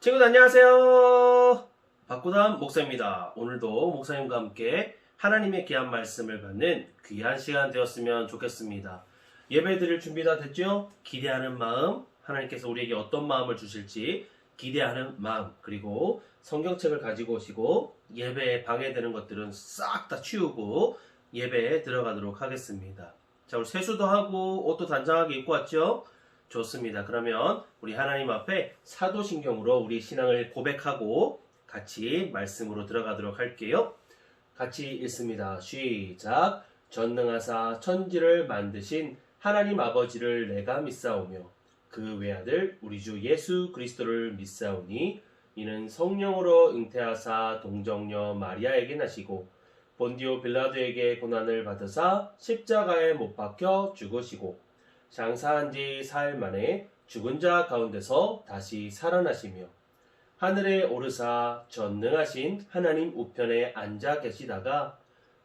친구들 안녕하세요. 박구담 목사입니다. 오늘도 목사님과 함께 하나님의 귀한 말씀을 받는 귀한 시간 되었으면 좋겠습니다. 예배 드릴 준비 다 됐죠? 기대하는 마음, 하나님께서 우리에게 어떤 마음을 주실지 기대하는 마음, 그리고 성경책을 가지고 오시고 예배에 방해되는 것들은 싹 다 치우고 예배에 들어가도록 하겠습니다. 자, 우리 세수도 하고 옷도 단정하게 입고 왔죠? 좋습니다. 그러면 우리 하나님 앞에 사도신경으로 우리 신앙을 고백하고 같이 말씀으로 들어가도록 할게요. 같이 읽습니다. 시작. 전능하사 천지를 만드신 하나님 아버지를 내가 믿사오며 그 외아들 우리 주 예수 그리스도를 믿사오니 이는 성령으로 잉태하사 동정녀 마리아에게 나시고 본디오 빌라도에게 고난을 받으사 십자가에 못 박혀 죽으시고 장사한 지 사흘 만에 죽은 자 가운데서 다시 살아나시며 하늘에 오르사 전능하신 하나님 우편에 앉아 계시다가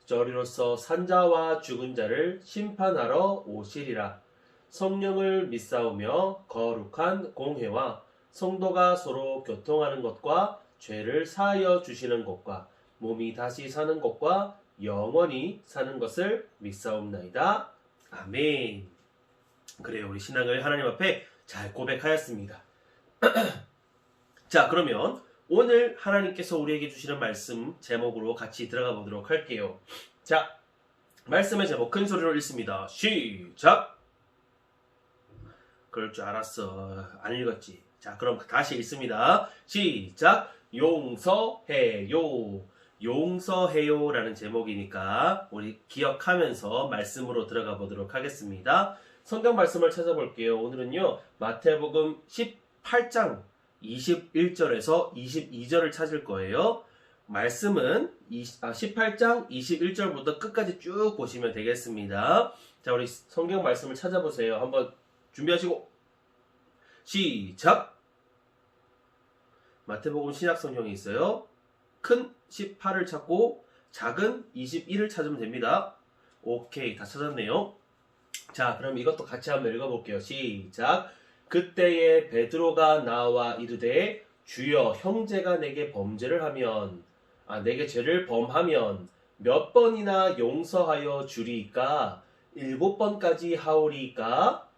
저리로서 산자와 죽은 자를 심판하러 오시리라. 성령을 믿사오며 거룩한 공회와 성도가 서로 교통하는 것과 죄를 사하여 주시는 것과 몸이 다시 사는 것과 영원히 사는 것을 믿사옵나이다. 아멘. 그래요. 우리 신앙을 하나님 앞에 잘 고백하였습니다. 자, 그러면 오늘 하나님께서 우리에게 주시는 말씀 제목으로 같이 들어가 보도록 할게요. 자, 말씀의 제목 큰 소리로 읽습니다. 시작! 그럴 줄 알았어. 안 읽었지. 자, 그럼 다시 읽습니다. 시작! 용서해요. 용서해요 라는 제목이니까 우리 기억하면서 말씀으로 들어가 보도록 하겠습니다. 성경 말씀을 찾아볼게요. 오늘은요, 마태복음 18장 21절에서 22절을 찾을 거예요. 말씀은 18장 21절부터 끝까지 쭉 보시면 되겠습니다. 자, 우리 성경 말씀을 찾아보세요. 한번 준비하시고 시작! 마태복음 신약 성경이 있어요. 큰 18을 찾고 작은 21을 찾으면 됩니다. 오케이, 다 찾았네요. 자, 그럼 이것도 같이 한번 읽어볼게요. 시작. 그때에 베드로가 나와 이르되 주여, 형제가 내게 범죄를 하면 내게 죄를 범하면 몇 번이나 용서하여 주리이까? 7번까지 하오리이까?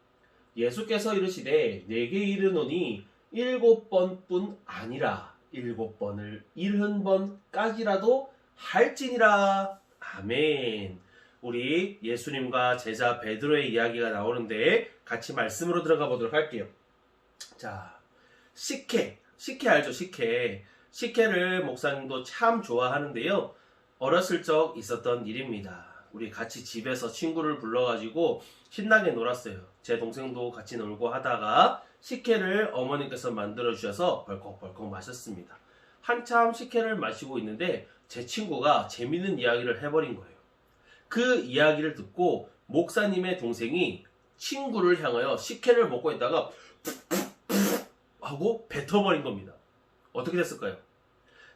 예수께서 이르시되 내게 이르노니 7번뿐 아니라 7번을 70번까지라도 할지니라. 아멘. 우리 예수님과 제자 베드로의 이야기가 나오는데 같이 말씀으로 들어가 보도록 할게요. 자, 식혜 알죠? 식혜를 목사님도 참 좋아하는데요. 어렸을 적 있었던 일입니다. 우리 같이 집에서 친구를 불러가지고 신나게 놀았어요. 제 동생도 같이 놀고 하다가 식혜를 어머니께서 만들어주셔서 벌컥벌컥 마셨습니다. 한참 식혜를 마시고 있는데 제 친구가 재밌는 이야기를 해버린 거예요. 그 이야기를 듣고 목사님의 동생이 친구를 향하여 식혜를 먹고 있다가 푹푹푹 하고 뱉어버린 겁니다. 어떻게 됐을까요?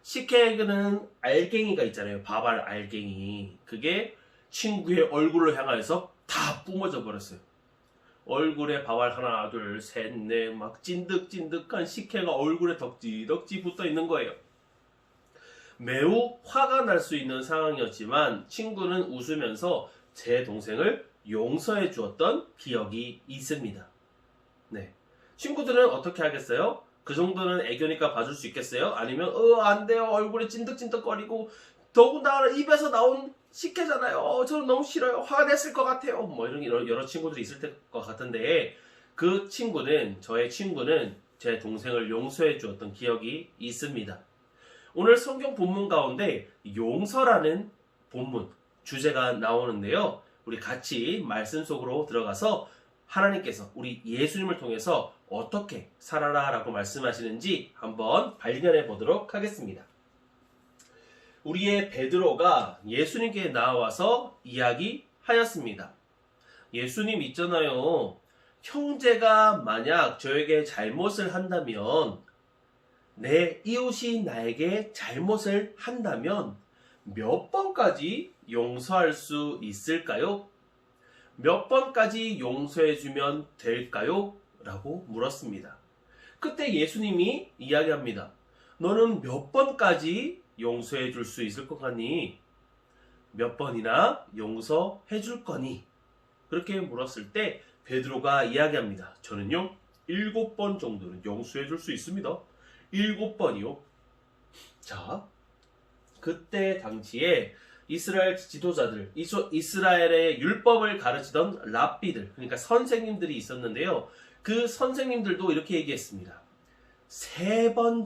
식혜에는 알갱이가 있잖아요. 밥알 알갱이. 그게 친구의 얼굴을 향하여서 다 뿜어져 버렸어요. 얼굴에 밥알 하나 둘 셋 넷 막 찐득찐득한 식혜가 얼굴에 덕지덕지 붙어 있는 거예요. 매우 화가 날 수 있는 상황이었지만 친구는 웃으면서 제 동생을 용서해 주었던 기억이 있습니다. 네. 친구들은 어떻게 하겠어요? 그 정도는 애교니까 봐줄 수 있겠어요? 아니면 안 돼요. 얼굴에 찐득찐득거리고 더군다나 입에서 나온 식혜잖아요. 저는 너무 싫어요. 화가 냈을 것 같아요. 뭐 이런 여러 친구들이 있을 것 같은데 저의 친구는 제 동생을 용서해 주었던 기억이 있습니다. 오늘 성경 본문 가운데 용서라는 본문 주제가 나오는데요. 우리 같이 말씀 속으로 들어가서 하나님께서 우리 예수님을 통해서 어떻게 살아라 라고 말씀하시는지 한번 발견해 보도록 하겠습니다. 우리의 베드로가 예수님께 나와서 이야기하였습니다. 예수님 있잖아요. 형제가 만약 저에게 잘못을 한다면, 내 이웃이 나에게 잘못을 한다면 몇 번까지 용서할 수 있을까요? 몇 번까지 용서해주면 될까요? 라고 물었습니다. 그때 예수님이 이야기합니다. 너는 몇 번까지 용서해 줄 수 있을 것 같니? 몇 번이나 용서해 줄 거니? 그렇게 물었을 때 베드로가 이야기합니다. 저는요 7번 정도는 용서해 줄 수 있습니다. 7번이요. 자, 그때 당시에 이스라엘 지도자들, 이스라엘의 율법을 가르치던 랍비들, 그러니까 선생님들이 있었는데요. 그 선생님들도 이렇게 얘기했습니다. 3번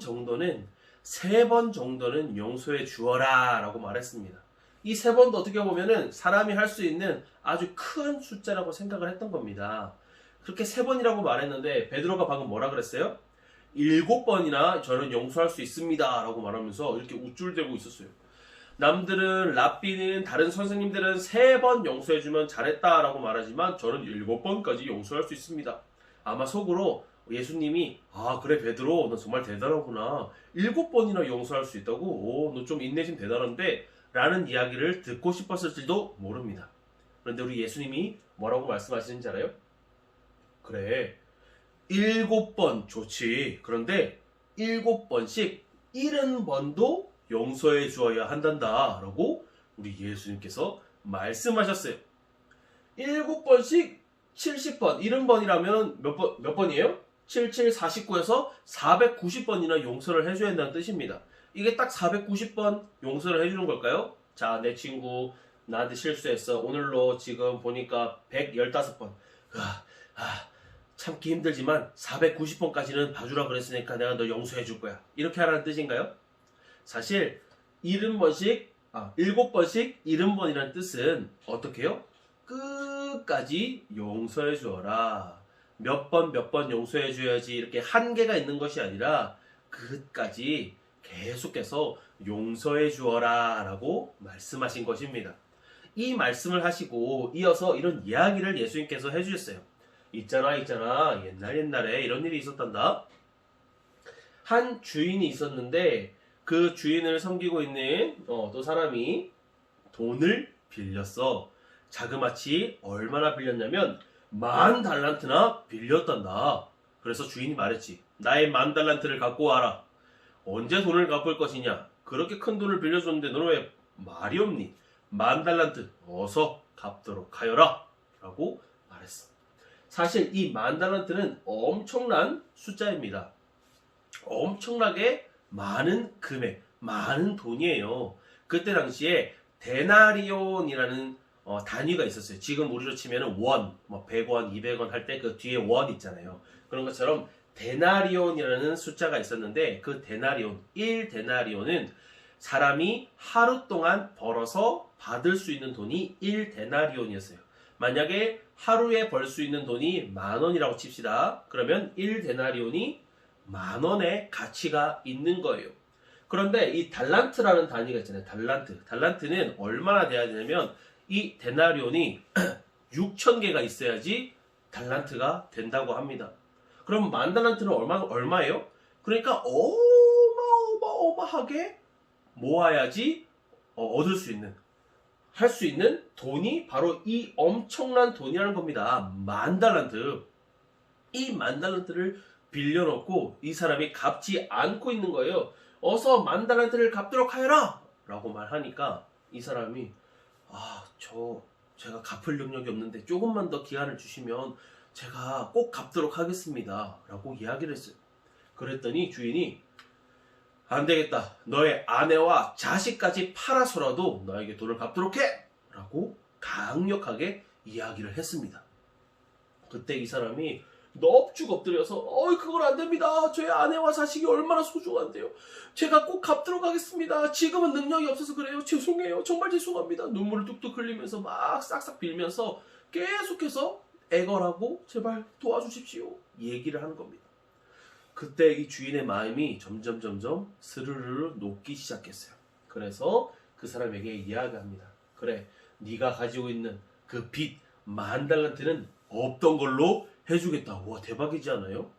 정도는 용서해 주어라 라고 말했습니다. 이 3번도 어떻게 보면은 사람이 할 수 있는 아주 큰 숫자라고 생각을 했던 겁니다. 그렇게 3번이라고 말했는데 베드로가 방금 뭐라 그랬어요? 7번이나 저는 용서할 수 있습니다 라고 말하면서 이렇게 우쭐대고 있었어요. 남들은 랍비는 다른 선생님들은 3번 용서해주면 잘했다 라고 말하지만 저는 7번까지 용서할 수 있습니다. 아마 속으로 예수님이 아 그래 베드로 너 정말 대단하구나. 7번이나 용서할 수 있다고? 오 너 좀 인내심 대단한데? 라는 이야기를 듣고 싶었을지도 모릅니다. 그런데 우리 예수님이 뭐라고 말씀하시는지 알아요? 그래 7번 좋지. 그런데 7번씩 70번도 용서해 주어야 한단다 라고 우리 예수님께서 말씀하셨어요. 7번씩 70번 70번이라면 몇 번이에요? 77, 49에서 490번이나 용서를 해줘야 한다는 뜻입니다. 이게 딱 490번 용서를 해주는 걸까요? 자, 내 친구 나한테 실수했어. 오늘로 지금 보니까 115번. 참기 힘들지만 490번까지는 봐주라 그랬으니까 내가 너 용서해 줄 거야. 이렇게 하라는 뜻인가요? 사실 7번씩 70번이라는 뜻은 어떻게 해요? 끝까지 용서해 주어라. 몇 번 용서해 줘야지 이렇게 한계가 있는 것이 아니라 끝까지 계속해서 용서해 주어라 라고 말씀하신 것입니다. 이 말씀을 하시고 이어서 이런 이야기를 예수님께서 해주셨어요. 있잖아 옛날에 이런 일이 있었단다. 한 주인이 있었는데 그 주인을 섬기고 있는 또 사람이 돈을 빌렸어. 자그마치 얼마나 빌렸냐면 10,000달란트나 빌렸단다. 그래서 주인이 말했지. 나의 10,000달란트를 갖고 와라. 언제 돈을 갚을 것이냐? 그렇게 큰 돈을 빌려줬는데 너는 왜 말이 없니? 10,000달란트 어서 갚도록 하여라 라고 말했어. 사실 이 10,000달란트는 엄청난 숫자입니다. 엄청나게 많은 금액, 많은 돈이에요. 그때 당시에 데나리온이라는 단위가 있었어요. 지금 우리로 치면은 원, 100원, 200원 할 때 그 뒤에 원 있잖아요. 그런 것처럼 데나리온이라는 숫자가 있었는데 그 데나리온, 1데나리온은 사람이 하루 동안 벌어서 받을 수 있는 돈이 1데나리온이었어요. 만약에 하루에 벌 수 있는 돈이 10,000원이라고 칩시다. 그러면 1데나리온이 10,000원의 가치가 있는 거예요. 그런데 이 달란트라는 단위가 있잖아요. 달란트는 얼마나 돼야 되냐면 이 데나리온이 6,000개가 있어야지 달란트가 된다고 합니다. 그럼 10,000달란트는 얼마예요? 그러니까 어마어마하게 모아야지 얻을 수 있는, 할 수 있는 돈이 바로 이 엄청난 돈이라는 겁니다. 10,000달란트. 이 10,000달란트를 빌려놓고 이 사람이 갚지 않고 있는 거예요. 어서 10,000달란트를 갚도록 하여라! 라고 말하니까 이 사람이 제가 갚을 능력이 없는데 조금만 더 기한을 주시면 제가 꼭 갚도록 하겠습니다. 라고 이야기를 했어요. 그랬더니 주인이 안 되겠다. 너의 아내와 자식까지 팔아서라도 너에게 돈을 갚도록 해! 라고 강력하게 이야기를 했습니다. 그때 이 사람이 넙죽 엎드려서 그건 안 됩니다. 저의 아내와 자식이 얼마나 소중한데요. 제가 꼭 갚도록 하겠습니다. 지금은 능력이 없어서 그래요. 죄송해요. 정말 죄송합니다. 눈물을 뚝뚝 흘리면서 막 싹싹 빌면서 계속해서 애걸하고 제발 도와주십시오. 얘기를 하는 겁니다. 그때 이 주인의 마음이 점점 스르르 녹기 시작했어요. 그래서 그 사람에게 이야기합니다. 그래, 네가 가지고 있는 그 빚 10,000달란트는 없던 걸로 해주겠다. 와, 대박이지 않아요?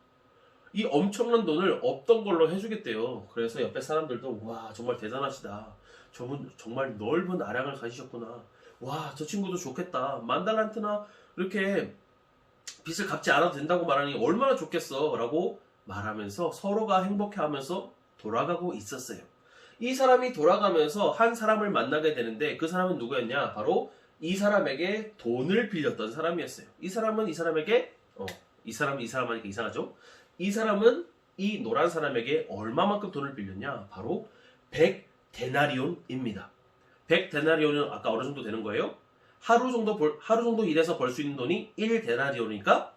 이 엄청난 돈을 없던 걸로 해주겠대요. 그래서 옆에 사람들도 와, 정말 대단하시다. 저분 정말 넓은 아량을 가지셨구나. 와, 저 친구도 좋겠다. 10,000달란트나 이렇게 빚을 갚지 않아도 된다고 말하니 얼마나 좋겠어 라고 말하면서 서로가 행복해하면서 돌아가고 있었어요. 이 사람이 돌아가면서 한 사람을 만나게 되는데 그 사람은 누구였냐? 바로 이 사람에게 돈을 빌렸던 사람이었어요. 이 사람은 이 사람에게 이 사람 하니까 이상하죠? 이 사람은 이 노란 사람에게 얼마만큼 돈을 빌렸냐? 바로 100데나리온입니다. 100데나리온은 아까 어느 정도 되는 거예요? 하루 정도 일해서 벌 수 있는 돈이 1데나리온이니까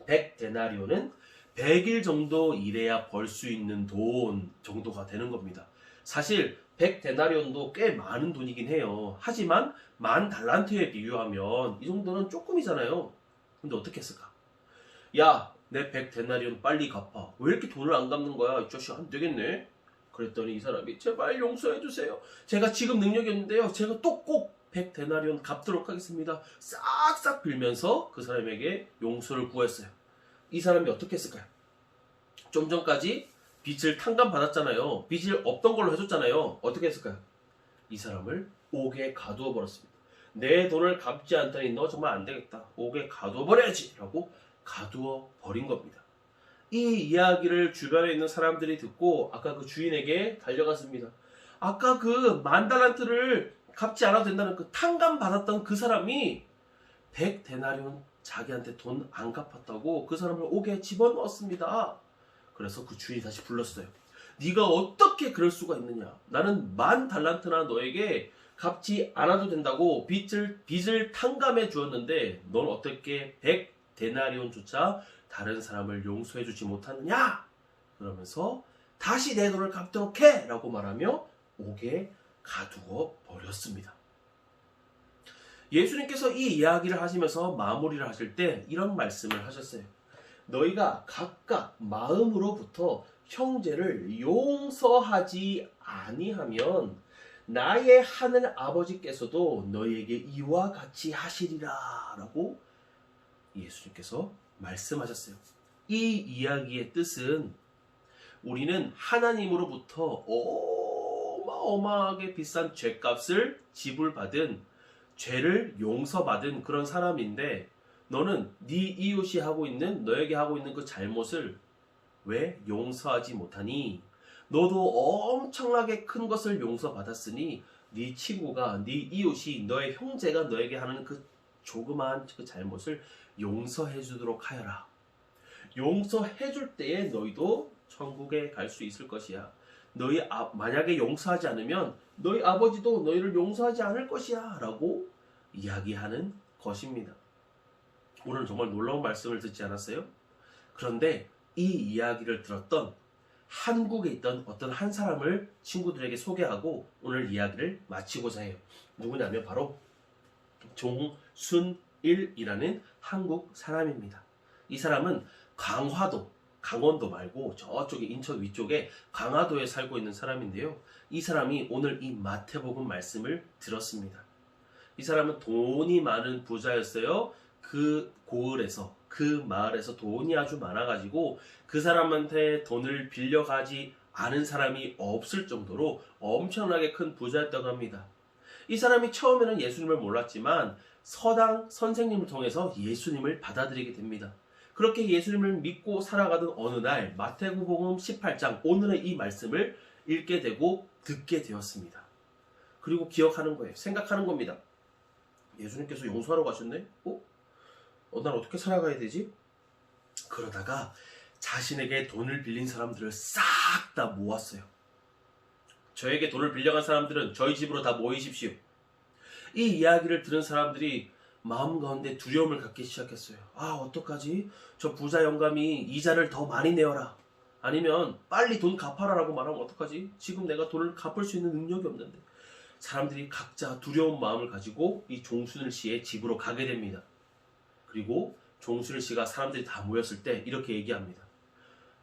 100데나리온은 100일 정도 일해야 벌 수 있는 돈 정도가 되는 겁니다. 사실 100데나리온도 꽤 많은 돈이긴 해요. 하지만 10,000달란트에 비교하면 이 정도는 조금이잖아요. 근데 어떻게 했을까? 야, 내 100데나리온 빨리 갚아. 왜 이렇게 돈을 안 갚는 거야? 이 자식 안 되겠네. 그랬더니 이 사람이 제발 용서해 주세요. 제가 지금 능력이 없는데요. 제가 또 꼭 100데나리온 갚도록 하겠습니다. 싹싹 빌면서 그 사람에게 용서를 구했어요. 이 사람이 어떻게 했을까요? 좀 전까지 빚을 탕감받았잖아요. 빚을 없던 걸로 해줬잖아요. 어떻게 했을까요? 이 사람을 옥에 가두어 버렸습니다. 내 돈을 갚지 않다니 너 정말 안 되겠다. 옥에 가두어 버려야지 라고 가두어 버린 겁니다. 이 이야기를 주변에 있는 사람들이 듣고 아까 그 주인에게 달려갔습니다. 아까 그 10,000달란트를 갚지 않아도 된다는 그 탕감 받았던 그 사람이 100데나리온 자기한테 돈 안 갚았다고 그 사람을 옥에 집어넣었습니다. 그래서 그 주인이 다시 불렀어요. 네가 어떻게 그럴 수가 있느냐? 나는 10,000달란트나 너에게 갚지 않아도 된다고 빚을 탕감해 주었는데 넌 어떻게 100데나리온조차 다른 사람을 용서해 주지 못하느냐? 그러면서 다시 내 돈을 갚도록 해! 라고 말하며 옥에 가두어 버렸습니다. 예수님께서 이 이야기를 하시면서 마무리를 하실 때 이런 말씀을 하셨어요. 너희가 각각 마음으로부터 형제를 용서하지 아니하면 나의 하늘 아버지께서도 너희에게 이와 같이 하시리라 라고 예수님께서 말씀하셨어요. 이 이야기의 뜻은 우리는 하나님으로부터 어마어마하게 비싼 죄값을 지불받은 죄를 용서받은 그런 사람인데 너는 네 이웃이 너에게 하고 있는 그 잘못을 왜 용서하지 못하니? 너도 엄청나게 큰 것을 용서받았으니 네 친구가, 네 이웃이, 너의 형제가 너에게 하는 그 조그마한 그 잘못을 용서해 주도록 하여라. 용서해 줄 때에 너희도 천국에 갈 수 있을 것이야. 만약에 용서하지 않으면 너희 아버지도 너희를 용서하지 않을 것이야 라고 이야기하는 것입니다. 오늘 정말 놀라운 말씀을 듣지 않았어요? 그런데 이 이야기를 들었던 한국에 있던 어떤 한 사람을 친구들에게 소개하고 오늘 이야기를 마치고자 해요. 누구냐면 바로 종순일이라는 한국 사람입니다. 이 사람은 강원도 말고 저쪽에 인천 위쪽에 강화도에 살고 있는 사람인데요. 이 사람이 오늘 이 마태복음 말씀을 들었습니다. 이 사람은 돈이 많은 부자였어요. 그 고을에서, 그 마을에서 돈이 아주 많아가지고 그 사람한테 돈을 빌려가지 않은 사람이 없을 정도로 엄청나게 큰 부자였다고 합니다. 이 사람이 처음에는 예수님을 몰랐지만 서당 선생님을 통해서 예수님을 받아들이게 됩니다. 그렇게 예수님을 믿고 살아가던 어느 날 마태복음 18장 오늘의 이 말씀을 읽게 되고 듣게 되었습니다. 그리고 기억하는 거예요. 생각하는 겁니다. 예수님께서 용서하러 가셨네? 난 어떻게 살아가야 되지? 그러다가 자신에게 돈을 빌린 사람들을 싹 다 모았어요. 저에게 돈을 빌려간 사람들은 저희 집으로 다 모이십시오. 이 이야기를 들은 사람들이 마음 가운데 두려움을 갖기 시작했어요. 어떡하지? 저 부자 영감이 이자를 더 많이 내어라. 아니면 빨리 돈 갚아라 라고 말하면 어떡하지? 지금 내가 돈을 갚을 수 있는 능력이 없는데. 사람들이 각자 두려운 마음을 가지고 이 종순일 씨의 집으로 가게 됩니다. 그리고 종순일 씨가 사람들이 다 모였을 때 이렇게 얘기합니다.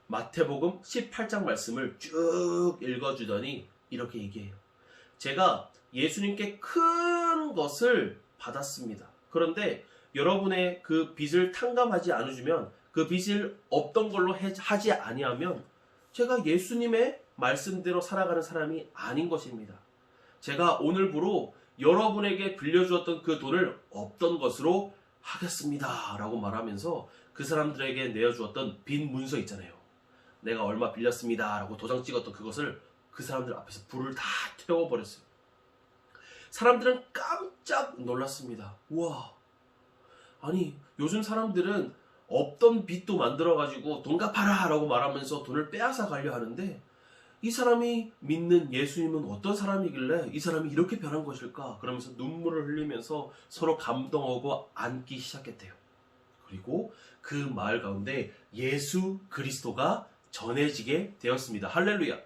마태복음 18장 말씀을 쭉 읽어주더니 이렇게 얘기해요. 제가 예수님께 큰 것을 받았습니다. 그런데 여러분의 그 빚을 탕감하지 않으시면 그 빚을 없던 걸로 하지 아니하면 제가 예수님의 말씀대로 살아가는 사람이 아닌 것입니다. 제가 오늘부로 여러분에게 빌려주었던 그 돈을 없던 것으로 하겠습니다 라고 말하면서 그 사람들에게 내어주었던 빈 문서 있잖아요. 내가 얼마 빌렸습니다 라고 도장 찍었던 그것을 그 사람들 앞에서 불을 다 태워버렸어요. 사람들은 깜짝 놀랐습니다. 우와, 아니 요즘 사람들은 없던 빚도 만들어가지고 돈 갚아라 라고 말하면서 돈을 빼앗아 가려 하는데, 이 사람이 믿는 예수님은 어떤 사람이길래 이 사람이 이렇게 변한 것일까? 그러면서 눈물을 흘리면서 서로 감동하고 안기 시작했대요. 그리고 그 마을 가운데 예수 그리스도가 전해지게 되었습니다. 할렐루야.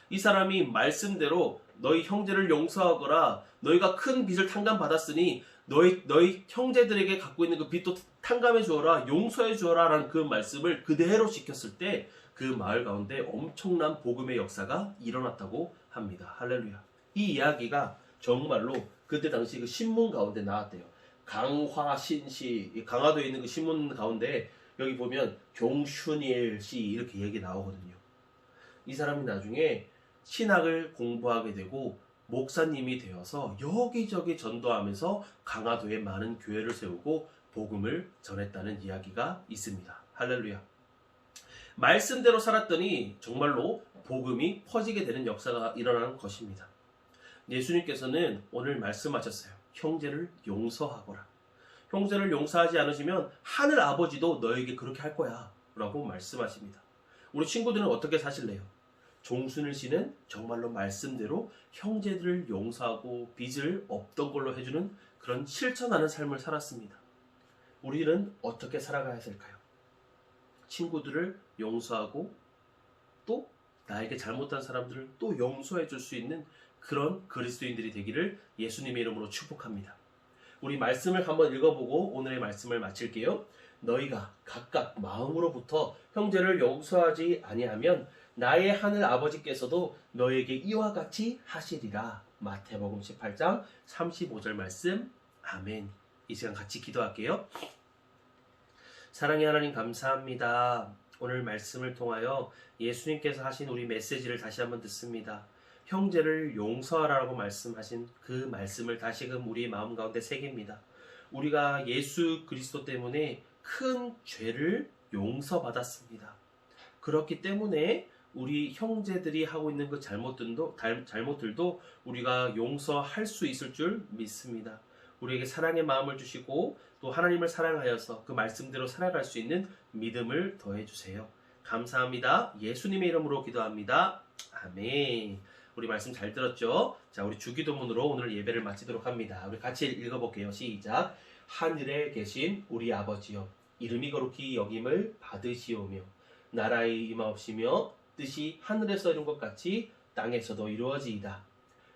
이 사람이 말씀대로 너희 형제를 용서하거라, 너희가 큰 빚을 탕감받았으니 너희 형제들에게 갖고 있는 그 빚도 탕감해 주어라, 용서해 주어라 라는 그 말씀을 그대로 지켰을 때 그 마을 가운데 엄청난 복음의 역사가 일어났다고 합니다. 할렐루야. 이 이야기가 정말로 그때 당시 그 신문 가운데 나왔대요. 강화신시, 강화도에 있는 그 신문 가운데 여기 보면 종순일 씨 이렇게 얘기 나오거든요. 이 사람이 나중에 신학을 공부하게 되고 목사님이 되어서 여기저기 전도하면서 강화도에 많은 교회를 세우고 복음을 전했다는 이야기가 있습니다. 할렐루야. 말씀대로 살았더니 정말로 복음이 퍼지게 되는 역사가 일어나는 것입니다. 예수님께서는 오늘 말씀하셨어요. 형제를 용서하거라. 형제를 용서하지 않으시면 하늘 아버지도 너에게 그렇게 할 거야 라고 말씀하십니다. 우리 친구들은 어떻게 사실래요? 종순일 씨는 정말로 말씀대로 형제들을 용서하고 빚을 없던 걸로 해주는 그런 실천하는 삶을 살았습니다. 우리는 어떻게 살아가야 될까요? 친구들을 용서하고 또 나에게 잘못한 사람들을 또 용서해 줄 수 있는 그런 그리스도인들이 되기를 예수님의 이름으로 축복합니다. 우리 말씀을 한번 읽어보고 오늘의 말씀을 마칠게요. 너희가 각각 마음으로부터 형제를 용서하지 아니하면 나의 하늘 아버지께서도 너에게 이와 같이 하시리라. 마태복음 18장 35절 말씀. 아멘. 이 시간 같이 기도할게요. 사랑의 하나님 감사합니다. 오늘 말씀을 통하여 예수님께서 하신 우리 메시지를 다시 한번 듣습니다. 형제를 용서하라고 말씀하신 그 말씀을 다시금 우리 마음 가운데 새깁니다. 우리가 예수 그리스도 때문에 큰 죄를 용서받았습니다. 그렇기 때문에 우리 형제들이 하고 있는 그 잘못들도 우리가 용서할 수 있을 줄 믿습니다. 우리에게 사랑의 마음을 주시고 또 하나님을 사랑하여서 그 말씀대로 살아갈 수 있는 믿음을 더해주세요. 감사합니다. 예수님의 이름으로 기도합니다. 아멘. 우리 말씀 잘 들었죠? 자, 우리 주기도문으로 오늘 예배를 마치도록 합니다. 우리 같이 읽어볼게요. 시작. 하늘에 계신 우리 아버지여, 이름이 거룩히 여김을 받으시오며 나라의 임하옵시며 뜻이 하늘에서 이룬 것 같이 땅에서도 이루어지이다.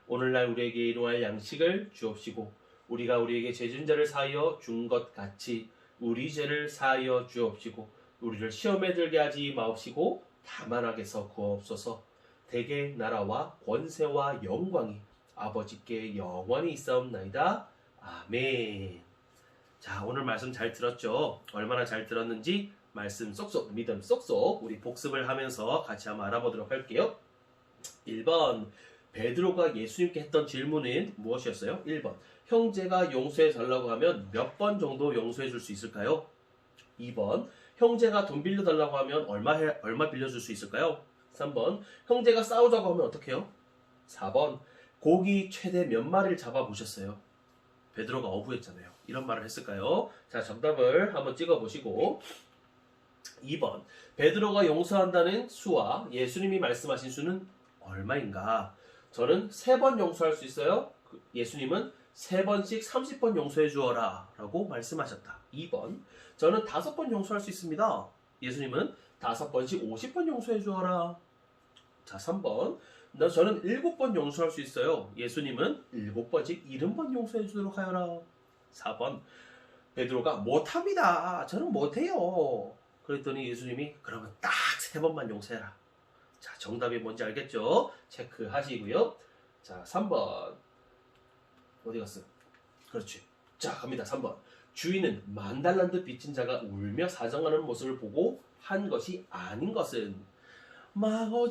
오늘날 우리에게 일용할 양식을 주옵시고 우리가 우리에게 죄진 자를 사하여 준 것 같이 우리 죄를 사하여 주옵시고 우리를 시험에 들게 하지 마옵시고 다만 악에서 구하옵소서. 대개 나라와 권세와 영광이 아버지께 영원히 있사옵나이다. 아멘. 자, 오늘 말씀 잘 들었죠? 얼마나 잘 들었는지 말씀 쏙쏙, 믿음 쏙쏙 우리 복습을 하면서 같이 한번 알아보도록 할게요. 1번, 베드로가 예수님께 했던 질문은 무엇이었어요? 1번, 형제가 용서해 달라고 하면 몇 번 정도 용서해 줄 수 있을까요? 2번, 형제가 돈 빌려 달라고 하면 얼마 빌려줄 수 있을까요? 3번, 형제가 싸우자고 하면 어떻게 해요? 4번, 고기 최대 몇 마리를 잡아보셨어요? 베드로가 어부했잖아요. 이런 말을 했을까요? 자, 정답을 한번 찍어보시고 2번, 베드로가 용서한다는 수와 예수님이 말씀하신 수는 얼마인가? 저는 3번 용서할 수 있어요. 예수님은 3번씩 30번 용서해 주어라 라고 말씀하셨다. 2번, 저는 5번 용서할 수 있습니다. 예수님은 5번씩 50번 용서해 주어라. 자, 3번, 저는 7번 용서할 수 있어요. 예수님은 7번씩 70번 용서해 주도록 하여라. 4번, 베드로가 못합니다. 저는 못해요. 그랬더니 예수님이 그러면 딱 3번만 용서해라. 자, 정답이 뭔지 알겠죠? 체크하시고요. 자, 3번. 어디 갔어요? 그렇지. 자, 갑니다. 3번. 주인은 10,000달란트 빚진 자가 울며 사정하는 모습을 보고 한 것이 아닌 것은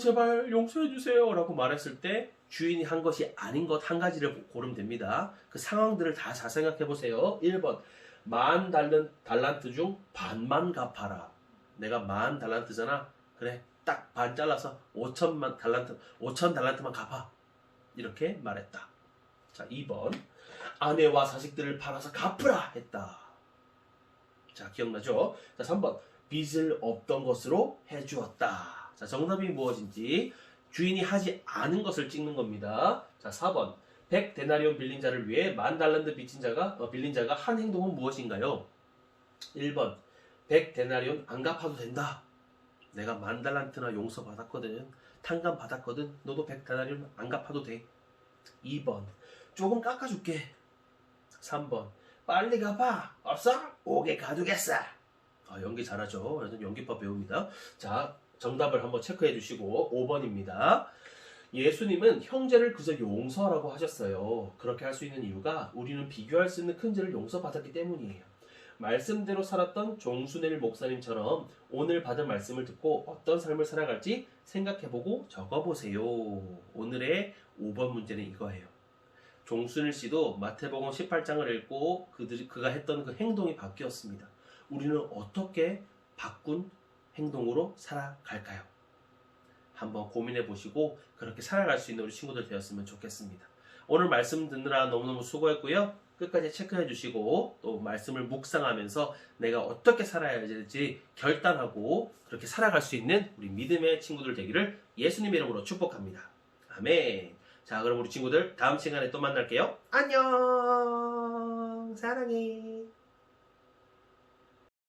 제발 용서해 주세요 라고 말했을 때 주인이 한 것이 아닌 것 한 가지를 고르면 됩니다. 그 상황들을 다 잘 생각해 보세요. 1번, 10,000달란트 중 반만 갚아라. 내가 10,000달란트잖아. 그래, 딱 반 잘라서 5천 달란트만 갚아. 이렇게 말했다. 자, 2번. 아내와 자식들을 팔아서 갚으라 했다. 자, 기억나죠? 자, 3번. 빚을 없던 것으로 해주었다. 자, 정답이 무엇인지 주인이 하지 않은 것을 찍는 겁니다. 자, 4번. 100데나리온 빌린 자를 위해 10,000달란트 빌린 자가 한 행동은 무엇인가요? 1번. 100데나리온 안 갚아도 된다. 내가 10,000달란트나 용서받았거든. 탕감 받았거든. 너도 100데나리온 안 갚아도 돼. 2번. 조금 깎아줄게. 3번. 빨리 갚아. 없어? 오게 가두겠어. 연기 잘하죠. 완전 연기법 배웁니다. 자, 정답을 한번 체크해 주시고 5번입니다. 예수님은 형제를 그저 용서하라고 하셨어요. 그렇게 할 수 있는 이유가 우리는 비교할 수 있는 큰 죄를 용서받았기 때문이에요. 말씀대로 살았던 종순엘 목사님처럼 오늘 받은 말씀을 듣고 어떤 삶을 살아갈지 생각해보고 적어보세요. 오늘의 5번 문제는 이거예요. 종순일 씨도 마태복음 18장을 읽고 그가 했던 그 행동이 바뀌었습니다. 우리는 어떻게 바꾼 행동으로 살아갈까요? 한번 고민해 보시고 그렇게 살아갈 수 있는 우리 친구들 되었으면 좋겠습니다. 오늘 말씀 듣느라 너무너무 수고했고요. 끝까지 체크해 주시고 또 말씀을 묵상하면서 내가 어떻게 살아야 할지 결단하고 그렇게 살아갈 수 있는 우리 믿음의 친구들 되기를 예수님의 이름으로 축복합니다. 아멘. 자, 그럼 우리 친구들 다음 시간에 또 만날게요. 안녕. 사랑해.